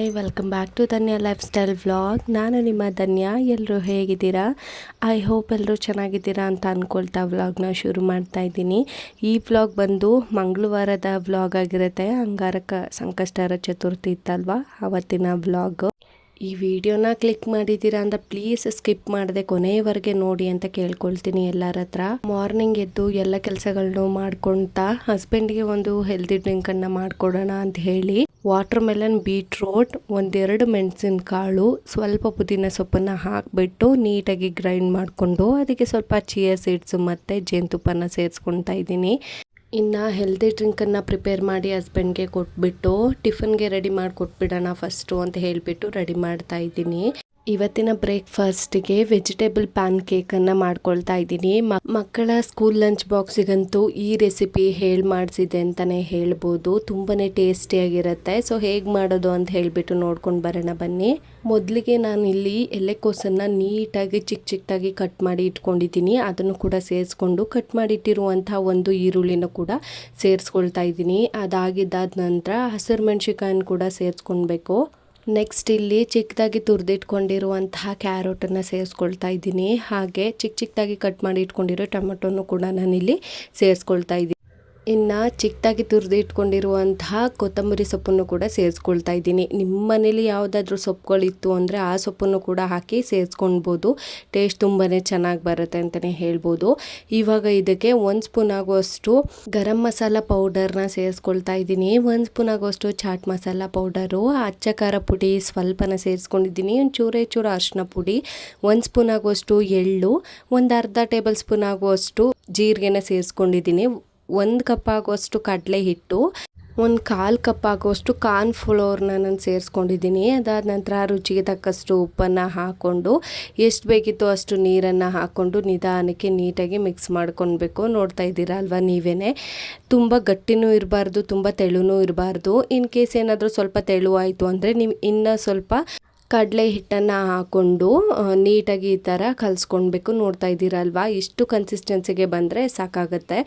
Hi welcome back to Dhanya lifestyle vlog. ನಾನು ನಿಮ್ಮ ಧನ್ಯ. ಎಲ್ಲರೂ ಹೇಗಿದ್ದೀರಾ? ಐ ಹೋಪ್ ಎಲ್ಲರೂ ಚೆನ್ನಾಗಿದ್ದೀರಾ ಅಂತ ಅಂದ್ಕೊಳ್ತಾ ವ್ಲಾಗ್ನ ಶುರು ಮಾಡ್ತಾ ಇದ್ದೀನಿ. ಈ ವ್ಲಾಗ್ ಬಂದು ಮಂಗಳವಾರದ ವ್ಲಾಗ್ ಆಗಿರುತ್ತೆ. ಅಂಗಾರಕ ಸಂಕಷ್ಟಹರ ಚತುರ್ಥಿ ಇತ್ತಲ್ವ, ಆವತ್ತಿನ ವ್ಲಾಗ್. ಈ ವಿಡಿಯೋನ ಕ್ಲಿಕ್ ಮಾಡಿದ್ದೀರಾ ಅಂತ ಪ್ಲೀಸ್ ಸ್ಕಿಪ್ ಮಾಡದೆ ಕೊನೆಯವರೆಗೆ ನೋಡಿ ಅಂತ ಕೇಳ್ಕೊಳ್ತೀನಿ ಎಲ್ಲರ ಹತ್ರ. ಮಾರ್ನಿಂಗ್ ಎದ್ದು ಎಲ್ಲ ಕೆಲಸಗಳನ್ನು ಮಾಡ್ಕೊಳ್ತಾ ಹಸ್ಬೆಂಡ್ಗೆ ಒಂದು ಹೆಲ್ದಿ ಡ್ರಿಂಕನ್ನು ಮಾಡಿಕೊಡೋಣ ಅಂತ ಹೇಳಿ ವಾಟರ್ ಮೆಲನ್, ಬೀಟ್ರೋಟ್, ಒಂದೆರಡು ಮೆಣಸಿನಕಾಳು, ಸ್ವಲ್ಪ ಪುದೀನ ಸೊಪ್ಪನ್ನು ಹಾಕಿಬಿಟ್ಟು ನೀಟಾಗಿ ಗ್ರೈಂಡ್ ಮಾಡಿಕೊಂಡು ಅದಕ್ಕೆ ಸ್ವಲ್ಪ ಚಿಯಾ ಸೀಡ್ಸ್ ಮತ್ತು ಜೇನುತುಪ್ಪನ ಸೇರಿಸ್ಕೊಳ್ತಾ ಇದ್ದೀನಿ. ಇನ್ನು ಹೆಲ್ದಿ ಡ್ರಿಂಕನ್ನು ಪ್ರಿಪೇರ್ ಮಾಡಿ ಹಸ್ಬೆಂಡ್ಗೆ ಕೊಟ್ಬಿಟ್ಟು ಟಿಫನ್ಗೆ ರೆಡಿ ಮಾಡಿ ಕೊಟ್ಬಿಡೋಣ ಫಸ್ಟು ಅಂತ ಹೇಳಿಬಿಟ್ಟು ರೆಡಿ ಮಾಡ್ತಾ ಇದ್ದೀನಿ. ಇವತ್ತಿನ ಬ್ರೇಕ್ಫಾಸ್ಟ್ಗೆ ವೆಜಿಟೇಬಲ್ ಪ್ಯಾನ್ ಕೇಕನ್ನು ಮಾಡ್ಕೊಳ್ತಾ ಇದ್ದೀನಿ. ಮಕ್ಕಳ ಸ್ಕೂಲ್ ಲಂಚ್ ಬಾಕ್ಸಿಗಂತೂ ಈ ರೆಸಿಪಿ ಮಾಡಿಸಿದೆ ಅಂತಲೇ ಹೇಳ್ಬೋದು. ತುಂಬಾ ಟೇಸ್ಟಿಯಾಗಿರುತ್ತೆ. ಸೊ ಹೇಗೆ ಮಾಡೋದು ಅಂತ ಹೇಳಿಬಿಟ್ಟು ನೋಡ್ಕೊಂಡು ಬರೋಣ ಬನ್ನಿ. ಮೊದಲಿಗೆ ನಾನು ಇಲ್ಲಿ ಎಲೆಕೋಸನ್ನು ನೀಟಾಗಿ ಚಿಕ್ಕದಾಗಿ ಕಟ್ ಮಾಡಿ ಇಟ್ಕೊಂಡಿದ್ದೀನಿ. ಅದನ್ನು ಕೂಡ ಸೇರಿಸ್ಕೊಂಡು ಕಟ್ ಮಾಡಿಟ್ಟಿರುವಂಥ ಒಂದು ಈರುಳ್ಳಿನ ಕೂಡ ಸೇರಿಸ್ಕೊಳ್ತಾ ಇದ್ದೀನಿ. ಅದಾಗಿದ್ದಾದ ನಂತರ ಹಸಿರು ಮೆಣಸಿನ್ಕಾಯನ್ನು ಕೂಡ ಸೇರಿಸ್ಕೊಳ್ಬೇಕು. ನೆಕ್ಸ್ಟ್ ಇಲ್ಲಿ ಚಿಕ್ಕದಾಗಿ ತುರಿದಿಟ್ಕೊಂಡಿರುವಂತಹ ಕ್ಯಾರೆಟನ್ನು ಸೇರಿಸ್ಕೊಳ್ತಾ ಇದ್ದೀನಿ. ಹಾಗೆ ಚಿಕ್ಕದಾಗಿ ಕಟ್ ಮಾಡಿ ಇಟ್ಕೊಂಡಿರೋ ಟೊಮೆಟೊನು ಕೂಡ ನಾನಿಲ್ಲಿ ಸೇರಿಸ್ಕೊಳ್ತಾ ಇದ್ದೀನಿ. ಇನ್ನು ಚಿಕ್ಕದಾಗಿ ತುರಿದಿಟ್ಕೊಂಡಿರುವಂತಹ ಕೊತ್ತಂಬರಿ ಸೊಪ್ಪನ್ನು ಕೂಡ ಸೇರಿಸ್ಕೊಳ್ತಾ ಇದ್ದೀನಿ. ನಿಮ್ಮ ಮನೇಲಿ ಯಾವುದಾದ್ರೂ ಸೊಪ್ಪುಗಳಿತ್ತು ಅಂದರೆ ಆ ಸೊಪ್ಪನ್ನು ಕೂಡ ಹಾಕಿ ಸೇರಿಸ್ಕೊಳ್ಬೋದು. ಟೇಸ್ಟ್ ತುಂಬಾ ಚೆನ್ನಾಗಿ ಬರುತ್ತೆ ಅಂತಲೇ ಹೇಳ್ಬೋದು. ಇವಾಗ ಇದಕ್ಕೆ 1 ಸ್ಪೂನ್ ಆಗುವಷ್ಟು ಗರಂ ಮಸಾಲ ಪೌಡರ್ನ ಸೇರಿಸ್ಕೊಳ್ತಾ ಇದ್ದೀನಿ. 1 ಸ್ಪೂನ್ ಆಗುವಷ್ಟು ಚಾಟ್ ಮಸಾಲ ಪೌಡರು, ಅಚ್ಚ ಖಾರ ಪುಡಿ ಸ್ವಲ್ಪನ ಸೇರಿಸ್ಕೊಂಡಿದ್ದೀನಿ. ಚೂರು ಅರಿಶಿನ ಪುಡಿ, 1 ಸ್ಪೂನ್ ಆಗುವಷ್ಟು ಎಳ್ಳು, ಒಂದು ಅರ್ಧ ಟೇಬಲ್ ಸ್ಪೂನ್ ಆಗುವಷ್ಟು ಜೀರಿಗೆನ ಸೇರಿಸ್ಕೊಂಡಿದ್ದೀನಿ. 1 ಕಪ್ ಆಗುವಷ್ಟು ಕಡಲೆ ಹಿಟ್ಟು, 1/4 ಕಪ್ ಆಗುವಷ್ಟು ಕಾರ್ನ್ ಫ್ಲೋರ್ನ ನಾನು ಸೇರಿಸ್ಕೊಂಡಿದ್ದೀನಿ. ಅದಾದ ನಂತರ ರುಚಿಗೆ ತಕ್ಕಷ್ಟು ಉಪ್ಪನ್ನು ಹಾಕ್ಕೊಂಡು ಎಷ್ಟು ಬೇಕಿತ್ತು ಅಷ್ಟು ನೀರನ್ನು ಹಾಕ್ಕೊಂಡು ನಿಧಾನಕ್ಕೆ ನೀಟಾಗಿ ಮಿಕ್ಸ್ ಮಾಡ್ಕೊಳ್ಬೇಕು. ನೋಡ್ತಾ ಇದ್ದೀರಾ ಅಲ್ವಾ ನೀವೇ. ತುಂಬ ಗಟ್ಟಿನೂ ಇರಬಾರ್ದು, ತುಂಬ ತೆಳುನೂ ಇರಬಾರ್ದು. ಇನ್ ಕೇಸ್ ಏನಾದರೂ ಸ್ವಲ್ಪ ತೆಳು ಆಯಿತು ಅಂದರೆ ನೀವು ಇನ್ನೂ ಸ್ವಲ್ಪ ಕಡಲೆ ಹಿಟ್ಟನ್ನು ಹಾಕ್ಕೊಂಡು ನೀಟಾಗಿ ಈ ಥರ ಕಲಿಸ್ಕೊಳ್ಬೇಕು. ನೋಡ್ತಾ ಇದ್ದೀರಲ್ವಾ, ಇಷ್ಟು ಕನ್ಸಿಸ್ಟೆನ್ಸಿಗೆ ಬಂದರೆ ಸಾಕಾಗುತ್ತೆ.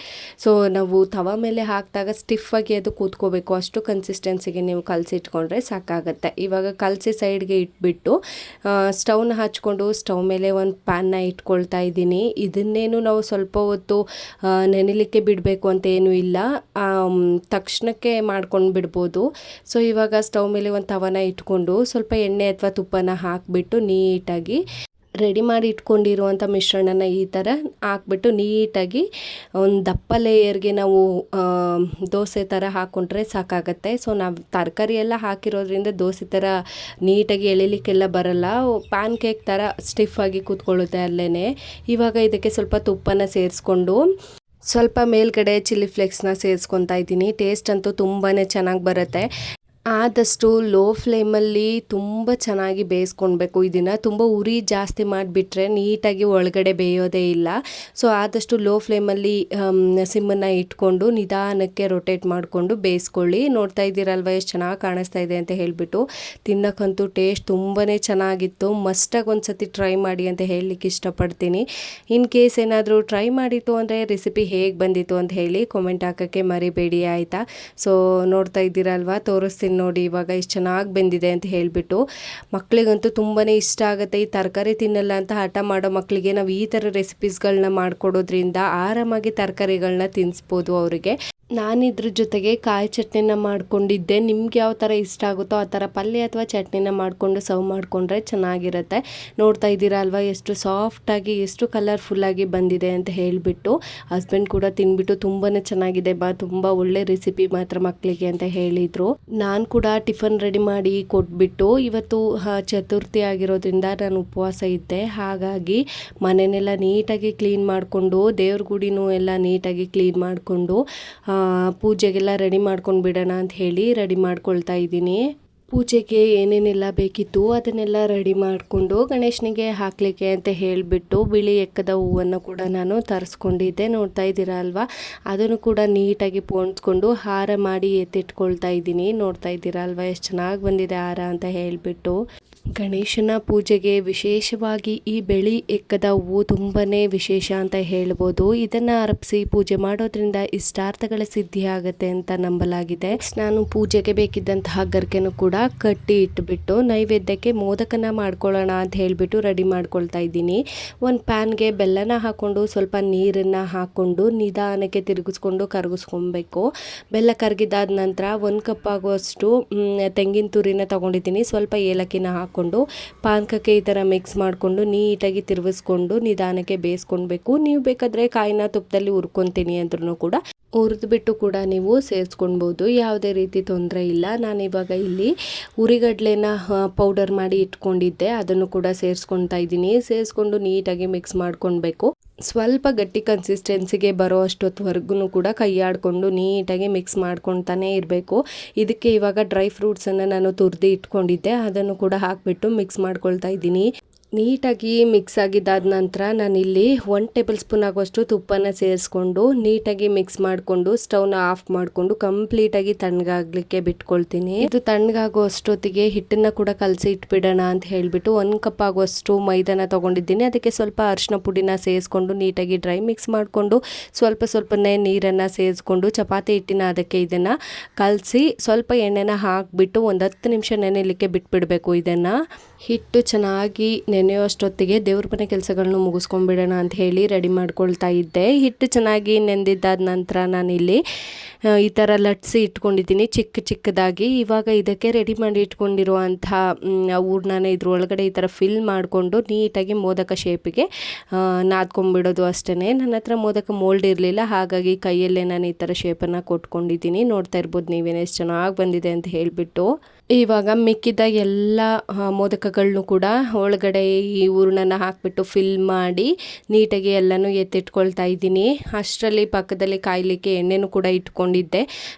ಸೊ ನಾವು ತವ ಮೇಲೆ ಹಾಕಿದಾಗ ಸ್ಟಿಫಾಗಿ ಅದು ಕೂತ್ಕೋಬೇಕು. ಅಷ್ಟು ಕನ್ಸಿಸ್ಟೆನ್ಸಿಗೆ ನೀವು ಕಲಸಿಟ್ಕೊಂಡ್ರೆ ಸಾಕಾಗುತ್ತೆ. ಇವಾಗ ಕಲಸಿ ಸೈಡ್ಗೆ ಇಟ್ಬಿಟ್ಟು ಸ್ಟವ್ನ ಹಚ್ಕೊಂಡು ಸ್ಟವ್ ಮೇಲೆ ಒಂದು ಪ್ಯಾನ್ನ ಇಟ್ಕೊಳ್ತಾ ಇದ್ದೀನಿ. ಇದನ್ನೇನು ನಾವು ಸ್ವಲ್ಪ ಹೊತ್ತು ನೆನೆಲಿಕ್ಕೆ ಬಿಡಬೇಕು ಅಂತ ಏನೂ ಇಲ್ಲ, ತಕ್ಷಣಕ್ಕೆ ಮಾಡ್ಕೊಂಡು ಬಿಡ್ಬೋದು. ಸೊ ಇವಾಗ ಸ್ಟವ್ ಮೇಲೆ ಒಂದು ತವನ ಇಟ್ಕೊಂಡು ಸ್ವಲ್ಪ ಎಣ್ಣೆ ಅಥವಾ ತುಪ್ಪನ ಹಾಕಿಬಿಟ್ಟು ನೀಟಾಗಿ ರೆಡಿ ಮಾಡಿ ಇಟ್ಕೊಂಡಿರುವಂಥ ಮಿಶ್ರಣನ ಈ ಥರ ಹಾಕ್ಬಿಟ್ಟು ನೀಟಾಗಿ ಒಂದು ದಪ್ಪ ಲೇಯರ್ಗೆ ನಾವು ದೋಸೆ ಥರ ಹಾಕ್ಕೊಂಡ್ರೆ ಸಾಕಾಗತ್ತೆ. ಸೊ ನಾವು ತರಕಾರಿ ಎಲ್ಲ ಹಾಕಿರೋದ್ರಿಂದ ದೋಸೆ ಥರ ನೀಟಾಗಿ ಎಳಿಲಿಕ್ಕೆಲ್ಲ ಬರಲ್ಲ, ಪ್ಯಾನ್ ಕೇಕ್ ಥರ ಸ್ಟಿಫಾಗಿ ಕೂತ್ಕೊಳ್ಳುತ್ತೆ ಅಲ್ಲೇ. ಇವಾಗ ಇದಕ್ಕೆ ಸ್ವಲ್ಪ ತುಪ್ಪನ ಸೇರಿಸ್ಕೊಂಡು ಸ್ವಲ್ಪ ಮೇಲ್ಗಡೆ ಚಿಲ್ಲಿ ಫ್ಲೇಕ್ಸ್ನ ಸೇರಿಸ್ಕೊತಾ ಇದ್ದೀನಿ. ಟೇಸ್ಟ್ ಅಂತೂ ತುಂಬಾ ಚೆನ್ನಾಗಿ ಬರುತ್ತೆ. ಆದಷ್ಟು ಲೋ ಫ್ಲೇಮಲ್ಲಿ ತುಂಬ ಚೆನ್ನಾಗಿ ಬೇಯಿಸ್ಕೊಳ್ಬೇಕು. ಇದನ್ನು ತುಂಬ ಉರಿ ಜಾಸ್ತಿ ಮಾಡಿಬಿಟ್ರೆ ನೀಟಾಗಿ ಒಳಗಡೆ ಬೇಯೋದೇ ಇಲ್ಲ. ಸೊ ಆದಷ್ಟು ಲೋ ಫ್ಲೇಮಲ್ಲಿ ಸಿಮ್ಮನ್ನು ಇಟ್ಕೊಂಡು ನಿಧಾನಕ್ಕೆ ರೊಟೇಟ್ ಮಾಡಿಕೊಂಡು ಬೇಯಿಸ್ಕೊಳ್ಳಿ. ನೋಡ್ತಾ ಇದ್ದೀರಲ್ವ ಎಷ್ಟು ಚೆನ್ನಾಗಿ ಕಾಣಿಸ್ತಾ ಇದೆ ಅಂತ ಹೇಳಿಬಿಟ್ಟು. ತಿನ್ನೋಕ್ಕಂತೂ ಟೇಸ್ಟ್ ತುಂಬಾ ಚೆನ್ನಾಗಿತ್ತು. ಮಸ್ಟಾಗಿ ಒಂದು ಸತಿ ಟ್ರೈ ಮಾಡಿ ಅಂತ ಹೇಳಲಿಕ್ಕೆ ಇಷ್ಟಪಡ್ತೀನಿ. ಇನ್ ಕೇಸ್ ಏನಾದರೂ ಟ್ರೈ ಮಾಡಿತ್ತು ಅಂದರೆ ರೆಸಿಪಿ ಹೇಗೆ ಬಂದಿತ್ತು ಅಂತ ಹೇಳಿ ಕಾಮೆಂಟ್ ಹಾಕೋಕ್ಕೆ ಮರಿಬೇಡಿ ಆಯಿತಾ. ಸೊ ನೋಡ್ತಾ ಇದ್ದೀರಲ್ವ, ತೋರಿಸ್ತೀನಿ ನೋಡಿ ಇವಾಗ ಎಷ್ಟು ಚೆನ್ನಾಗಿ ಬೆಂದಿದೆ ಅಂತ ಹೇಳಿಬಿಟ್ಟು. ಮಕ್ಕಳಿಗಂತೂ ತುಂಬಾ ಇಷ್ಟ ಆಗುತ್ತೆ. ಈ ತರಕಾರಿ ತಿನ್ನಲ್ಲ ಅಂತ ಹಠ ಮಾಡೋ ಮಕ್ಕಳಿಗೆ ನಾವು ಈ ಥರ ರೆಸಿಪೀಸ್ಗಳನ್ನ ಮಾಡಿಕೊಡೋದ್ರಿಂದ ಆರಾಮಾಗಿ ತರಕಾರಿಗಳನ್ನ ತಿನ್ನಿಸ್ಬೋದು ಅವರಿಗೆ. ನಾನಿದ್ರ ಜೊತೆಗೆ ಕಾಯಿ ಚಟ್ನಿನ ಮಾಡ್ಕೊಂಡಿದ್ದೆ. ನಿಮ್ಗೆ ಯಾವ ಥರ ಇಷ್ಟ ಆಗುತ್ತೋ ಆ ಥರ ಪಲ್ಯ ಅಥವಾ ಚಟ್ನಿನ ಮಾಡಿಕೊಂಡು ಸರ್ವ್ ಮಾಡಿಕೊಂಡ್ರೆ ಚೆನ್ನಾಗಿರುತ್ತೆ. ನೋಡ್ತಾ ಇದ್ದೀರಾ ಅಲ್ವಾ ಎಷ್ಟು ಸಾಫ್ಟಾಗಿ ಎಷ್ಟು ಕಲರ್ಫುಲ್ಲಾಗಿ ಬಂದಿದೆ ಅಂತ ಹೇಳಿಬಿಟ್ಟು. ಹಸ್ಬೆಂಡ್ ಕೂಡ ತಿನ್ಬಿಟ್ಟು ತುಂಬಾ ಚೆನ್ನಾಗಿದೆ ತುಂಬ ಒಳ್ಳೆ ರೆಸಿಪಿ ಮಾತ್ರ ಮಕ್ಕಳಿಗೆ ಅಂತ ಹೇಳಿದರು. ನಾನು ಕೂಡ ಟಿಫನ್ ರೆಡಿ ಮಾಡಿ ಕೊಟ್ಬಿಟ್ಟು ಇವತ್ತು ಚತುರ್ಥಿ ಆಗಿರೋದ್ರಿಂದ ನಾನು ಉಪವಾಸ ಇದ್ದೆ. ಹಾಗಾಗಿ ಮನೆಯನ್ನೆಲ್ಲ ನೀಟಾಗಿ ಕ್ಲೀನ್ ಮಾಡಿಕೊಂಡು ದೇವ್ರ ಗುಡಿನೂ ಎಲ್ಲ ನೀಟಾಗಿ ಕ್ಲೀನ್ ಮಾಡಿಕೊಂಡು ಪೂಜೆಗೆಲ್ಲ ರೆಡಿ ಮಾಡ್ಕೊಂಡು ಬಿಡೋಣ ಅಂತ ಹೇಳಿ ರೆಡಿ ಮಾಡ್ಕೊಳ್ತಾ ಇದ್ದೀನಿ. ಪೂಜೆಗೆ ಏನೇನೆಲ್ಲ ಬೇಕಿತ್ತು ಅದನ್ನೆಲ್ಲ ರೆಡಿ ಮಾಡಿಕೊಂಡು ಗಣೇಶನಿಗೆ ಹಾಕಲಿಕ್ಕೆ ಅಂತ ಹೇಳಿಬಿಟ್ಟು ಬಿಳಿ ಎಕ್ಕದ ಹೂವನ್ನು ಕೂಡ ನಾನು ತರಿಸ್ಕೊಂಡಿದ್ದೆ. ನೋಡ್ತಾ ಇದ್ದೀರಾ ಅಲ್ವಾ, ಅದನ್ನು ಕೂಡ ನೀಟಾಗಿ ಪೋಣಿಸ್ಕೊಂಡು ಹಾರ ಮಾಡಿ ಎತ್ತಿಟ್ಕೊಳ್ತಾ ಇದ್ದೀನಿ. ನೋಡ್ತಾ ಇದ್ದೀರಾ ಅಲ್ವಾ ಎಷ್ಟು ಚೆನ್ನಾಗಿ ಬಂದಿದೆ ಹಾರ ಅಂತ ಹೇಳಿಬಿಟ್ಟು. ಗಣೇಶನ ಪೂಜೆಗೆ ವಿಶೇಷವಾಗಿ ಈ ಬೆಳ್ಳಿ ಎಕ್ಕದ ಹೂವು ತುಂಬಾ ವಿಶೇಷ ಅಂತ ಹೇಳ್ಬೋದು. ಇದನ್ನು ಅರ್ಪಿಸಿ ಪೂಜೆ ಮಾಡೋದ್ರಿಂದ ಇಷ್ಟಾರ್ಥಗಳ ಸಿದ್ಧಿ ಆಗುತ್ತೆ ಅಂತ ನಂಬಲಾಗಿದೆ. ನಾನು ಪೂಜೆಗೆ ಬೇಕಿದ್ದಂತಹ ಗರ್ಕೆನೂ ಕೂಡ ಕಟ್ಟಿ ಇಟ್ಬಿಟ್ಟು ನೈವೇದ್ಯಕ್ಕೆ ಮೋದಕನ ಮಾಡ್ಕೊಳ್ಳೋಣ ಅಂತ ಹೇಳಿಬಿಟ್ಟು ರೆಡಿ ಮಾಡ್ಕೊಳ್ತಾ ಇದ್ದೀನಿ. ಒಂದು ಪ್ಯಾನ್ಗೆ ಬೆಲ್ಲನ ಹಾಕ್ಕೊಂಡು ಸ್ವಲ್ಪ ನೀರನ್ನು ಹಾಕ್ಕೊಂಡು ನಿಧಾನಕ್ಕೆ ತಿರುಗಿಸ್ಕೊಂಡು ಕರಗಿಸ್ಕೊಬೇಕು. ಬೆಲ್ಲ ಕರಗಿದಾದ ನಂತರ 1 ಕಪ್ ಆಗುವಷ್ಟು ತೆಂಗಿನ ತುರಿನ ತೊಗೊಂಡಿದ್ದೀನಿ. ಸ್ವಲ್ಪ ಏಲಕ್ಕಿನ ಹಾಕ್ಕೊಂಡು ಪಾನಕಕ್ಕೆ ಈ ಥರ ಮಿಕ್ಸ್ ಮಾಡಿಕೊಂಡು ನೀಟಾಗಿ ತಿರುಗಿಸ್ಕೊಂಡು ನಿಧಾನಕ್ಕೆ ಬೇಯಿಸ್ಕೊಳ್ಬೇಕು. ನೀವು ಬೇಕಾದರೆ ಕಾಯಿನ ತುಪ್ಪದಲ್ಲಿ ಹುರ್ಕೊತೀನಿ ಅಂದ್ರೂ ಕೂಡ ಹುರಿದ್ಬಿಟ್ಟು ಕೂಡ ನೀವು ಸೇರಿಸ್ಕೊಳ್ಬೋದು, ಯಾವುದೇ ರೀತಿ ತೊಂದರೆ ಇಲ್ಲ. ನಾನಿವಾಗ ಇಲ್ಲಿ ಉರಿಗಡ್ಲೆನ ಪೌಡರ್ ಮಾಡಿ ಇಟ್ಕೊಂಡಿದ್ದೆ, ಅದನ್ನು ಕೂಡ ಸೇರಿಸ್ಕೊಳ್ತಾ ಇದ್ದೀನಿ. ಸೇರಿಸ್ಕೊಂಡು ನೀಟಾಗಿ ಮಿಕ್ಸ್ ಮಾಡ್ಕೊಳ್ಬೇಕು. ಸ್ವಲ್ಪ ಗಟ್ಟಿ ಕನ್ಸಿಸ್ಟೆನ್ಸಿಗೆ ಬರೋ ಅಷ್ಟೊತ್ತವರೆಗೂ ಕೂಡ ಕೈ ಆಡಿಕೊಂಡು ನೀಟಾಗಿ ಮಿಕ್ಸ್ ಮಾಡ್ಕೊತಾನೆ ಇರಬೇಕು. ಇದಕ್ಕೆ ಇವಾಗ ಡ್ರೈ ಫ್ರೂಟ್ಸನ್ನು ನಾನು ತುರಿದು ಇಟ್ಕೊಂಡಿದ್ದೆ, ಅದನ್ನು ಕೂಡ ಹಾಕಿಬಿಟ್ಟು ಮಿಕ್ಸ್ ಮಾಡ್ಕೊಳ್ತಾ ಇದ್ದೀನಿ. ನೀಟಾಗಿ ಮಿಕ್ಸ್ ಆಗಿದ್ದಾದ ನಂತರ ನಾನಿಲ್ಲಿ 1 ಟೇಬಲ್ ಸ್ಪೂನ್ ಆಗುವಷ್ಟು ತುಪ್ಪನ ಸೇರಿಸ್ಕೊಂಡು ನೀಟಾಗಿ ಮಿಕ್ಸ್ ಮಾಡಿಕೊಂಡು ಸ್ಟವ್ನ ಆಫ್ ಮಾಡಿಕೊಂಡು ಕಂಪ್ಲೀಟಾಗಿ ತಣ್ಣಗಾಗಲಿಕ್ಕೆ ಬಿಟ್ಕೊಳ್ತೀನಿ. ಇದು ತಣ್ಣಗಾಗೋ ಅಷ್ಟೊತ್ತಿಗೆ ಹಿಟ್ಟನ್ನು ಕೂಡ ಕಲಸಿ ಇಟ್ಬಿಡೋಣ ಅಂತ ಹೇಳಿಬಿಟ್ಟು 1 ಕಪ್ ಆಗುವಷ್ಟು ಮೈದಾನ ತೊಗೊಂಡಿದ್ದೀನಿ. ಅದಕ್ಕೆ ಸ್ವಲ್ಪ ಅರಿಶಿನ ಪುಡಿನ ಸೇರಿಸ್ಕೊಂಡು ನೀಟಾಗಿ ಡ್ರೈ ಮಿಕ್ಸ್ ಮಾಡಿಕೊಂಡು ಸ್ವಲ್ಪನೇ ನೀರನ್ನು ಸೇರಿಸ್ಕೊಂಡು ಚಪಾತಿ ಹಿಟ್ಟಿನ ಅದಕ್ಕೆ ಇದನ್ನು ಕಲಸಿ ಸ್ವಲ್ಪ ಎಣ್ಣೆನ ಹಾಕಿಬಿಟ್ಟು ಒಂದು 10 ನಿಮಿಷ ನೆನೆಯಲಿಕ್ಕೆ ಬಿಟ್ಬಿಡಬೇಕು. ಇದನ್ನು ಹಿಟ್ಟು ಚೆನ್ನಾಗಿ ನೆನೆಯೋಷ್ಟೊತ್ತಿಗೆ ದೇವ್ರ ಮನೆ ಕೆಲಸಗಳನ್ನ ಮುಗಿಸ್ಕೊಂಡ್ಬಿಡೋಣ ಅಂತ ಹೇಳಿ ರೆಡಿ ಮಾಡ್ಕೊಳ್ತಾ ಇದ್ದೆ. ಹಿಟ್ಟು ಚೆನ್ನಾಗಿ ನೆಂದಿದ್ದಾದ ನಂತರ ನಾನಿಲ್ಲಿ ಈ ಥರ ಲಟ್ಸಿ ಇಟ್ಕೊಂಡಿದ್ದೀನಿ ಚಿಕ್ಕದಾಗಿ. ಇವಾಗ ಇದಕ್ಕೆ ರೆಡಿ ಮಾಡಿ ಇಟ್ಕೊಂಡಿರುವಂಥ ಹೂರ್ಣನ ಇದ್ರೊಳಗಡೆ ಈ ಥರ ಫಿಲ್ ಮಾಡಿಕೊಂಡು ನೀಟಾಗಿ ಮೋದಕ ಶೇಪಿಗೆ ನಾದ್ಕೊಂಡ್ಬಿಡೋದು ಅಷ್ಟೇ. ನನ್ನ ಹತ್ರ ಮೋದಕ ಮೋಲ್ಡ್ ಇರಲಿಲ್ಲ, ಹಾಗಾಗಿ ಕೈಯಲ್ಲೇ ನಾನು ಈ ಥರ ಶೇಪನ್ನು ಕೊಟ್ಕೊಂಡಿದ್ದೀನಿ. ನೋಡ್ತಾ ಇರ್ಬೋದು ನೀವೇನು ಎಷ್ಟು ಚೆನ್ನಾಗಿ ಬಂದಿದೆ ಅಂತ ಹೇಳಿಬಿಟ್ಟು. ಇವಾಗ ಮಿಕ್ಕಿದ ಎಲ್ಲ ಮೋದಕಗಳನ್ನೂ ಕೂಡ ಒಳಗಡೆ ಈ ಹೂರ್ಣನ ಹಾಕಿಬಿಟ್ಟು ಫಿಲ್ ಮಾಡಿ ನೀಟಾಗಿ ಎಲ್ಲನೂ ಎತ್ತಿಟ್ಕೊಳ್ತಾ ಇದ್ದೀನಿ. ಅಷ್ಟರಲ್ಲಿ ಪಕ್ಕದಲ್ಲಿ ಕಾಯಲಿಕ್ಕೆ ಎಣ್ಣೆನೂ ಕೂಡ ಇಟ್ಕೊಂಡಿದ್ದೆ.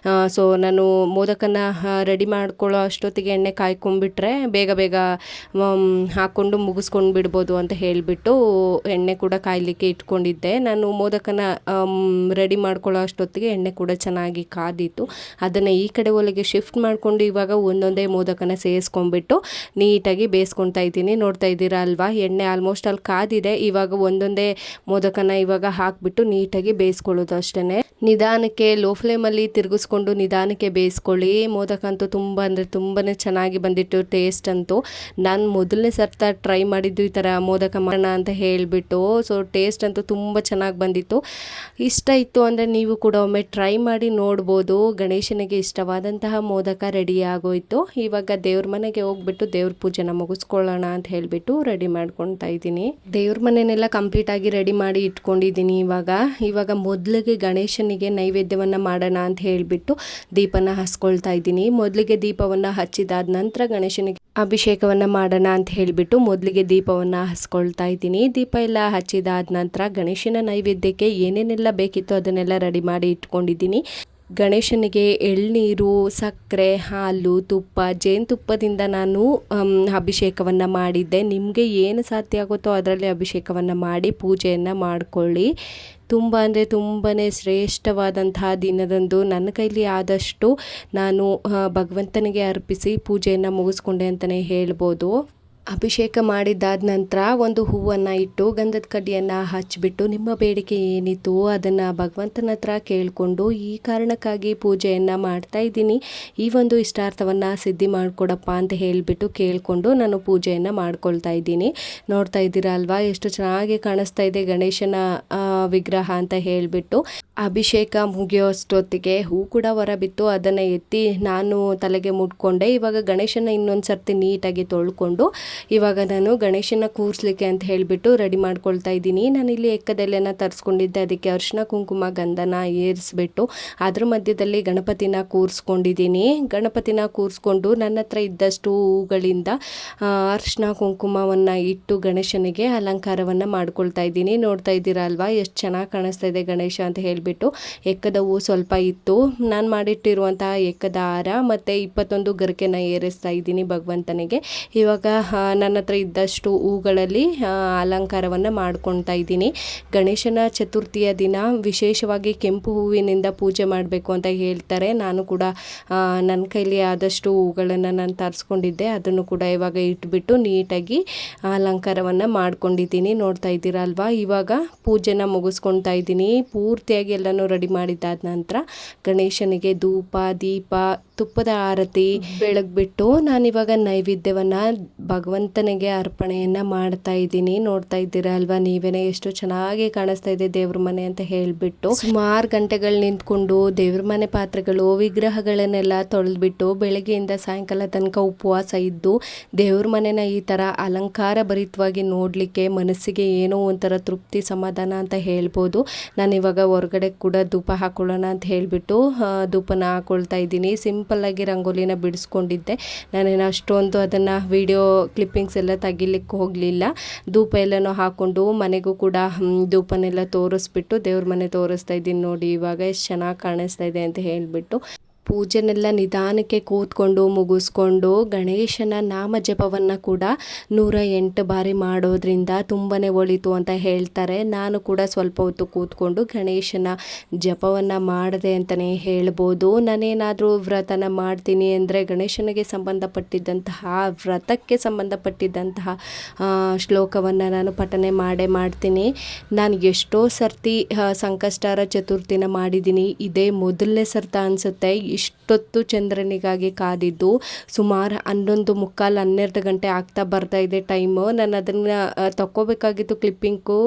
ಸೊ ನಾನು ಮೋದಕನ ರೆಡಿ ಮಾಡ್ಕೊಳ್ಳೋ ಅಷ್ಟೊತ್ತಿಗೆ ಎಣ್ಣೆ ಕಾಯ್ಕೊಂಡ್ಬಿಟ್ರೆ ಬೇಗ ಹಾಕ್ಕೊಂಡು ಮುಗಿಸ್ಕೊಂಡು ಬಿಡ್ಬೋದು ಅಂತ ಹೇಳಿಬಿಟ್ಟು ಎಣ್ಣೆ ಕೂಡ ಕಾಯಲಿಕ್ಕೆ ಇಟ್ಕೊಂಡಿದ್ದೆ. ನಾನು ಮೋದಕನ ರೆಡಿ ಮಾಡ್ಕೊಳ್ಳೋ ಅಷ್ಟೊತ್ತಿಗೆ ಎಣ್ಣೆ ಕೂಡ ಚೆನ್ನಾಗಿ ಕಾದಿತ್ತು. ಅದನ್ನು ಈ ಕಡೆ ಒಲೆಗೆ ಶಿಫ್ಟ್ ಮಾಡಿಕೊಂಡು ಇವಾಗ ಒಂದೊಂದೇ ಮೋದಕನ ಸೇರಿಸ್ಕೊಂಡ್ಬಿಟ್ಟು ನೀಟಾಗಿ ಬೇಯಿಸ್ಕೊಳ್ತಾ ಇದ್ದೀನಿ. ನೋಡ್ತಾ ಇದ್ದೀರಾ ಅಲ್ವಾ, ಎಣ್ಣೆ ಆಲ್ಮೋಸ್ಟ್ ಅಲ್ಲಿ ಕಾದಿದೆ. ಇವಾಗ ಒಂದೊಂದೇ ಮೋದಕನ ಇವಾಗ ಹಾಕ್ಬಿಟ್ಟು ನೀಟಾಗಿ ಬೇಯಿಸ್ಕೊಳ್ಳೋದು ಅಷ್ಟೇ. ನಿಧಾನಕ್ಕೆ ಲೋ ಫ್ಲೇಮಲ್ಲಿ ತಿರುಗಿಸ್ಕೊಂಡು ನಿಧಾನಕ್ಕೆ ಬೇಯಿಸ್ಕೊಳ್ಳಿ. ಮೋದಕ ಅಂತೂ ತುಂಬಾ ಚೆನ್ನಾಗಿ ಬಂದಿತ್ತು ಟೇಸ್ಟ್ ಅಂತೂ. ನಾನು ಮೊದಲನೇ ಸರ್ತ ಟ್ರೈ ಮಾಡಿದ್ದು ಈ ಥರ ಮೋದಕ ಮಾಡೋಣ ಅಂತ ಹೇಳಿಬಿಟ್ಟು. ಸೊ ಟೇಸ್ಟ್ ಅಂತೂ ತುಂಬ ಚೆನ್ನಾಗಿ ಬಂದಿತ್ತು. ಇಷ್ಟ ಇತ್ತು ಅಂದರೆ ನೀವು ಕೂಡ ಒಮ್ಮೆ ಟ್ರೈ ಮಾಡಿ ನೋಡ್ಬೋದು. ಗಣೇಶನಿಗೆ ಇಷ್ಟವಾದಂತಹ ಮೋದಕ ರೆಡಿ ಆಗೋಯ್ತು. ಇವಾಗ ದೇವ್ರ ಮನೆಗೆ ಹೋಗ್ಬಿಟ್ಟು ದೇವ್ರ ಪೂಜೆನ ಮುಗಿಸ್ಕೊಳ್ಳೋಣ ಅಂತ ಹೇಳಿಬಿಟ್ಟು ರೆಡಿ ಮಾಡ್ಕೊಳ್ತಾ ಇದ್ದೀನಿ. ದೇವ್ರ ಮನೆಯನ್ನೆಲ್ಲ ಕಂಪ್ಲೀಟಾಗಿ ರೆಡಿ ಮಾಡಿ ಇಟ್ಕೊಂಡಿದ್ದೀನಿ. ಇವಾಗ ಮೊದಲಿಗೆ ಗಣೇಶನಿಗೆ ನೈವೇದ್ಯವನ್ನು ಮಾಡೋಣ ಅಂತ ಹೇಳಿಬಿಟ್ಟು ದೀಪನ ಹಚ್ಕೊಳ್ತಾ ಇದ್ದೀನಿ. ಮೊದಲಿಗೆ ದೀಪವನ್ನು ಹಚ್ಚಿದಾದ ನಂತರ ಗಣೇಶನಿಗೆ ಅಭಿಷೇಕವನ್ನು ಮಾಡೋಣ ಅಂತ ಹೇಳಿಬಿಟ್ಟು ಮೊದಲಿಗೆ ದೀಪವನ್ನು ಹಚ್ಕೊಳ್ತಾ ಇದ್ದೀನಿ. ದೀಪ ಎಲ್ಲ ಹಚ್ಚಿದಾದ ನಂತರ ಗಣೇಶನ ನೈವೇದ್ಯಕ್ಕೆ ಏನೇನೆಲ್ಲ ಬೇಕಿತ್ತು ಅದನ್ನೆಲ್ಲ ರೆಡಿ ಮಾಡಿ ಇಟ್ಕೊಂಡಿದ್ದೀನಿ. ಗಣೇಶನಿಗೆ ಎಳ್ನೀರು, ಸಕ್ಕರೆ, ಹಾಲು, ತುಪ್ಪ, ಜೇನುತುಪ್ಪದಿಂದ ನಾನು ಅಭಿಷೇಕವನ್ನು ಮಾಡಿದ್ದೆ. ನಿಮಗೆ ಏನು ಸಾಧ್ಯ ಆಗುತ್ತೋ ಅದರಲ್ಲಿ ಅಭಿಷೇಕವನ್ನು ಮಾಡಿ ಪೂಜೆಯನ್ನು ಮಾಡಿಕೊಳ್ಳಿ. ತುಂಬ ತುಂಬಾ ಶ್ರೇಷ್ಠವಾದಂತಹ ದಿನದಂದು ನನ್ನ ಕೈಲಿ ಆದಷ್ಟು ನಾನು ಭಗವಂತನಿಗೆ ಅರ್ಪಿಸಿ ಪೂಜೆಯನ್ನು ಮುಗಿಸ್ಕೊಂಡೆ ಅಂತಲೇ ಹೇಳ್ಬೋದು. ಅಭಿಷೇಕ ಮಾಡಿದಾದ ನಂತರ ಒಂದು ಹೂವನ್ನು ಇಟ್ಟು ಗಂಧದ ಕಡ್ಡಿಯನ್ನು ಹಚ್ಚಿಬಿಟ್ಟು ನಿಮ್ಮ ಬೇಡಿಕೆ ಏನಿತ್ತು ಅದನ್ನು ಭಗವಂತನ ಹತ್ರ ಕೇಳಿಕೊಂಡು ಈ ಕಾರಣಕ್ಕಾಗಿ ಪೂಜೆಯನ್ನು ಮಾಡ್ತಾ ಇದ್ದೀನಿ, ಈ ಒಂದು ಇಷ್ಟಾರ್ಥವನ್ನು ಸಿದ್ಧಿ ಮಾಡಿಕೊಡಪ್ಪ ಅಂತ ಹೇಳಿಬಿಟ್ಟು ಕೇಳಿಕೊಂಡು ನಾನು ಪೂಜೆಯನ್ನು ಮಾಡ್ಕೊಳ್ತಾ ಇದ್ದೀನಿ. ನೋಡ್ತಾ ಇದ್ದೀರಾ ಅಲ್ವಾ ಎಷ್ಟು ಚೆನ್ನಾಗಿ ಕಾಣಿಸ್ತಾ ಇದೆ ಗಣೇಶನ ವಿಗ್ರಹ ಅಂತ ಹೇಳಿಬಿಟ್ಟು. ಅಭಿಷೇಕ ಮುಗಿಯೋಷ್ಟೊತ್ತಿಗೆ ಹೂ ಕೂಡ ಹೊರಬಿತ್ತು, ಅದನ್ನು ಎತ್ತಿ ನಾನು ತಲೆಗೆ ಮುಟ್ಕೊಂಡೆ. ಇವಾಗ ಗಣೇಶನ ಇನ್ನೊಂದು ಸರ್ತಿ ನೀಟಾಗಿ ತೊಳ್ಕೊಂಡು ಇವಾಗ ನಾನು ಗಣೇಶನ ಕೂರಿಸ್ಲಿಕ್ಕೆ ಅಂತ ಹೇಳಿಬಿಟ್ಟು ರೆಡಿ ಮಾಡ್ಕೊಳ್ತಾ ಇದ್ದೀನಿ. ನಾನಿಲ್ಲಿ ಎಕ್ಕದೆಲೆನ ತರಿಸ್ಕೊಂಡಿದ್ದೆ, ಅದಕ್ಕೆ ಅರಿಶಿನ ಕುಂಕುಮ ಗಂಧನ ಏರಿಸ್ಬಿಟ್ಟು ಅದ್ರ ಮಧ್ಯದಲ್ಲಿ ಗಣಪತಿನ ಕೂರಿಸ್ಕೊಂಡಿದ್ದೀನಿ. ಗಣಪತಿನ ಕೂರಿಸ್ಕೊಂಡು ನನ್ನ ಹತ್ರ ಇದ್ದಷ್ಟು ಹೂಗಳಿಂದ ಅರಿಶಿನ ಕುಂಕುಮವನ್ನು ಇಟ್ಟು ಗಣೇಶನಿಗೆ ಅಲಂಕಾರವನ್ನು ಮಾಡ್ಕೊಳ್ತಾ ಇದ್ದೀನಿ. ನೋಡ್ತಾ ಇದ್ದೀರಾ ಅಲ್ವಾ ಎಷ್ಟು ಚೆನ್ನಾಗಿ ಕಾಣಿಸ್ತಾ ಇದೆ ಗಣೇಶ ಅಂತ ಹೇಳಿಬಿಟ್ಟು. ಹೇಳ್ಬಿಟ್ಟು ಎಕ್ಕದ ಹೂವು ಸ್ವಲ್ಪ ಇತ್ತು. ನಾನು ಮಾಡಿಟ್ಟಿರುವಂತಹ ಎಕ್ಕದ ಹಾರ ಮತ್ತು 21 ಗರಿಕೆನ ಏರಿಸ್ತಾ ಇದ್ದೀನಿ ಭಗವಂತನಿಗೆ. ಇವಾಗ ನನ್ನ ಹತ್ರ ಇದ್ದಷ್ಟು ಹೂಗಳಲ್ಲಿ ಅಲಂಕಾರವನ್ನು ಮಾಡ್ಕೊತಾ ಇದ್ದೀನಿ. ಗಣೇಶನ ಚತುರ್ಥಿಯ ದಿನ ವಿಶೇಷವಾಗಿ ಕೆಂಪು ಹೂವಿನಿಂದ ಪೂಜೆ ಮಾಡಬೇಕು ಅಂತ ಹೇಳ್ತಾರೆ. ನಾನು ಕೂಡ ನನ್ನ ಕೈಲಿ ಆದಷ್ಟು ಹೂಗಳನ್ನು ನಾನು ತರಿಸ್ಕೊಂಡಿದ್ದೆ. ಅದನ್ನು ಕೂಡ ಇವಾಗ ಇಟ್ಬಿಟ್ಟು ನೀಟಾಗಿ ಅಲಂಕಾರವನ್ನು ಮಾಡ್ಕೊಂಡಿದ್ದೀನಿ. ನೋಡ್ತಾ ಇದ್ದೀರಾ ಅಲ್ವಾ. ಇವಾಗ ಪೂಜೆನ ಮುಗಿಸ್ಕೊತಾ ಇದ್ದೀನಿ. ಪೂರ್ತಿಯಾಗಿ ಎಲ್ಲನೂ ರೆಡಿ ಮಾಡಿದ್ದಾದ ನಂತರ ಗಣೇಶನಿಗೆ ಧೂಪ ದೀಪ ತುಪ್ಪದ ಆರತಿ ಬೆಳಗ್ಬಿಟ್ಟು ನಾನಿವಾಗ ನೈವೇದ್ಯವನ್ನು ಭಗವಂತನಿಗೆ ಅರ್ಪಣೆಯನ್ನು ಮಾಡ್ತಾ ಇದ್ದೀನಿ. ನೋಡ್ತಾ ಇದ್ದೀರಾ ಅಲ್ವಾ ನೀವೇನೆ ಎಷ್ಟು ಚೆನ್ನಾಗಿ ಕಾಣಿಸ್ತಾ ಇದೆ ದೇವ್ರ ಮನೆ ಅಂತ ಹೇಳಿಬಿಟ್ಟು ಸುಮಾರು ಗಂಟೆಗಳು ನಿಂತ್ಕೊಂಡು ದೇವ್ರ ಮನೆ ಪಾತ್ರೆಗಳು ವಿಗ್ರಹಗಳನ್ನೆಲ್ಲ ತೊಳೆದ್ಬಿಟ್ಟು ಬೆಳಗ್ಗೆಯಿಂದ ಸಾಯಂಕಾಲ ತನಕ ಉಪವಾಸ ಇದ್ದು ದೇವ್ರ ಮನೆನ ಈ ಥರ ಅಲಂಕಾರ ಭರಿತವಾಗಿ ನೋಡಲಿಕ್ಕೆ ಮನಸ್ಸಿಗೆ ಏನೋ ಒಂಥರ ತೃಪ್ತಿ ಸಮಾಧಾನ ಅಂತ ಹೇಳ್ಬೋದು. ನಾನಿವಾಗ ಹೊರಗಡೆ ಕೂಡ ಧೂಪ ಹಾಕೊಳ್ಳೋಣ ಅಂತ ಹೇಳಿಬಿಟ್ಟು ಧೂಪನ ಹಾಕೊಳ್ತಾ ಇದ್ದೀನಿ. ಸಿಂಪಲ್ಲಾಗಿ ರಂಗೋಲಿನ ಬಿಡಿಸ್ಕೊಂಡಿದ್ದೆ. ನಾನೇನು ಅಷ್ಟೊಂದು ಅದನ್ನು ವಿಡಿಯೋ ಕ್ಲಿಪ್ಪಿಂಗ್ಸ್ ಎಲ್ಲ ತೆಗಿಲಿಕ್ಕೆ ಹೋಗಲಿಲ್ಲ. ಧೂಪ ಎಲ್ಲನೂ ಹಾಕ್ಕೊಂಡು ಮನೆಗೂ ಕೂಡ ಧೂಪನೆಲ್ಲ ತೋರಿಸ್ಬಿಟ್ಟು ದೇವ್ರ ಮನೆ ತೋರಿಸ್ತಾ ಇದ್ದೀನಿ. ನೋಡಿ ಇವಾಗ ಎಷ್ಟು ಚೆನ್ನಾಗಿ ಕಾಣಿಸ್ತಾ ಇದೆ ಅಂತ ಹೇಳಿಬಿಟ್ಟು ಪೂಜೆನೆಲ್ಲ ನಿಧಾನಕ್ಕೆ ಕೂತ್ಕೊಂಡು ಮುಗಿಸ್ಕೊಂಡು ಗಣೇಶನ ನಾಮ ಜಪವನ್ನು ಕೂಡ 108 ಬಾರಿ ಮಾಡೋದ್ರಿಂದ ತುಂಬಾ ಒಳಿತು ಅಂತ ಹೇಳ್ತಾರೆ. ನಾನು ಕೂಡ ಸ್ವಲ್ಪ ಹೊತ್ತು ಕೂತ್ಕೊಂಡು ಗಣೇಶನ ಜಪವನ್ನು ಮಾಡಿದೆ ಅಂತಲೇ ಹೇಳ್ಬೋದು. ನಾನೇನಾದರೂ ವ್ರತನ ಮಾಡ್ತೀನಿ ಅಂದರೆ ಗಣೇಶನಿಗೆ ಸಂಬಂಧಪಟ್ಟಿದ್ದಂತಹ ವ್ರತಕ್ಕೆ ಸಂಬಂಧಪಟ್ಟಿದ್ದಂತಹ ಶ್ಲೋಕವನ್ನು ನಾನು ಪಠನೆ ಮಾಡ್ತೀನಿ. ನಾನು ಎಷ್ಟೋ ಸರ್ತಿ ಸಂಕಷ್ಟಹರ ಚತುರ್ಥಿನ ಮಾಡಿದ್ದೀನಿ. ಇದೇ ಮೊದಲನೇ ಸರ್ತ ಅನಿಸುತ್ತೆ ಇಷ್ಟೊತ್ತು ಚಂದ್ರನಿಗಾಗಿ ಕಾದಿದ್ದು. ಸುಮಾರು 11:45 ಗಂಟೆ ಆಗ್ತಾ ಬರ್ತಾ ಇದೆ ಟೈಮು. ನಾನು ಅದನ್ನು ತಗೋಬೇಕಾಗಿತ್ತು ಕ್ಲಿಪ್ಪಿಂಗು,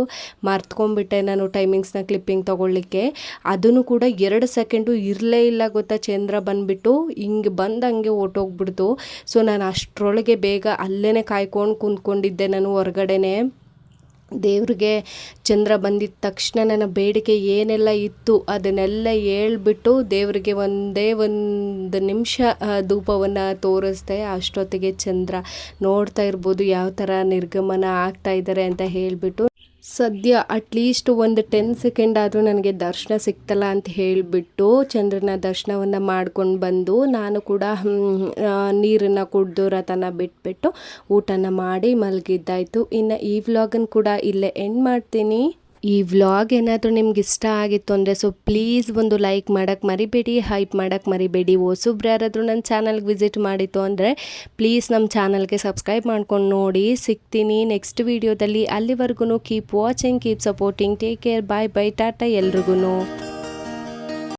ಮರ್ತ್ಕೊಂಡ್ಬಿಟ್ಟೆ ನಾನು ಟೈಮಿಂಗ್ಸ್ನ ಕ್ಲಿಪ್ಪಿಂಗ್ ತೊಗೊಳ್ಳಿಕ್ಕೆ. ಅದನ್ನು ಕೂಡ 2 ಸೆಕೆಂಡು ಇರಲೇ ಇಲ್ಲ ಗೊತ್ತಾ. ಚಂದ್ರ ಬಂದುಬಿಟ್ಟು ಹಿಂಗೆ ಬಂದು ಹಂಗೆ ಹೊರ್ಟೋಗ್ಬಿಡ್ತು. ಸೊ ನಾನು ಅಷ್ಟರೊಳಗೆ ಬೇಗ ಅಲ್ಲೇ ಕಾಯ್ಕೊಂಡು ಕುಂತ್ಕೊಂಡಿದ್ದೆ ನಾನು ಹೊರಗಡೆನೆ. ದೇವ್ರಿಗೆ ಚಂದ್ರ ಬಂದಿದ್ದ ತಕ್ಷಣ ನನ್ನ ಬೇಡಿಕೆ ಏನೆಲ್ಲ ಇತ್ತು ಅದನ್ನೆಲ್ಲ ಹೇಳ್ಬಿಟ್ಟು ದೇವರಿಗೆ ಒಂದೇ ಒಂದು ನಿಮಿಷ ಧೂಪವನ್ನು ತೋರಿಸ್ದೆ. ಅಷ್ಟೊತ್ತಿಗೆ ಚಂದ್ರ ನೋಡ್ತಾ ಇರ್ಬೋದು ಯಾವ ಥರ ನಿರ್ಗಮನ ಆಗ್ತಾ ಇದ್ದಾರೆ ಅಂತ ಹೇಳಿಬಿಟ್ಟು. ಸದ್ಯ ಅಟ್ಲೀಸ್ಟ್ ಒಂದು 10 ಸೆಕೆಂಡ್ ಆದರೂ ನನಗೆ ದರ್ಶನ ಸಿಗ್ತಲ್ಲ ಅಂತ ಹೇಳಿಬಿಟ್ಟು ಚಂದ್ರನ ದರ್ಶನವನ್ನು ಮಾಡ್ಕೊಂಡು ಬಂದು ನಾನು ಕೂಡ ನೀರನ್ನು ಕುಡಿದು ರಥನ ಬಿಟ್ಬಿಟ್ಟು ಊಟನ ಮಾಡಿ ಮಲಗಿದ್ದಾಯಿತು. ಇನ್ನು ಈ ವ್ಲಾಗನ್ನು ಕೂಡ ಇಲ್ಲೇ ಎಂಡ್ ಮಾಡ್ತೀನಿ. ಈ ವ್ಲಾಗ್ ಏನಾದರೂ ನಿಮ್ಗೆ ಇಷ್ಟ ಆಗಿತ್ತು ಅಂದರೆ ಪ್ಲೀಸ್ ಒಂದು ಲೈಕ್ ಮಾಡೋಕ್ಕೆ ಮರಿಬೇಡಿ, ಹೈಪ್ ಮಾಡೋಕ್ಕೆ ಮರಿಬೇಡಿ. ಹೊಸಬ್ರು ಯಾರಾದರೂ ನನ್ನ ಚಾನಲ್ಗೆ ವಿಸಿಟ್ ಮಾಡಿತ್ತು ಅಂದರೆ ಪ್ಲೀಸ್ ನಮ್ಮ ಚಾನಲ್ಗೆ ಸಬ್ಸ್ಕ್ರೈಬ್ ಮಾಡ್ಕೊಂಡು ನೋಡಿ. ಸಿಗ್ತೀನಿ ನೆಕ್ಸ್ಟ್ ವೀಡಿಯೋದಲ್ಲಿ. ಅಲ್ಲಿವರೆಗೂ keep watching, keep supporting, take care, bye bye, ಟಾಟಾ ಎಲ್ರಿಗೂ.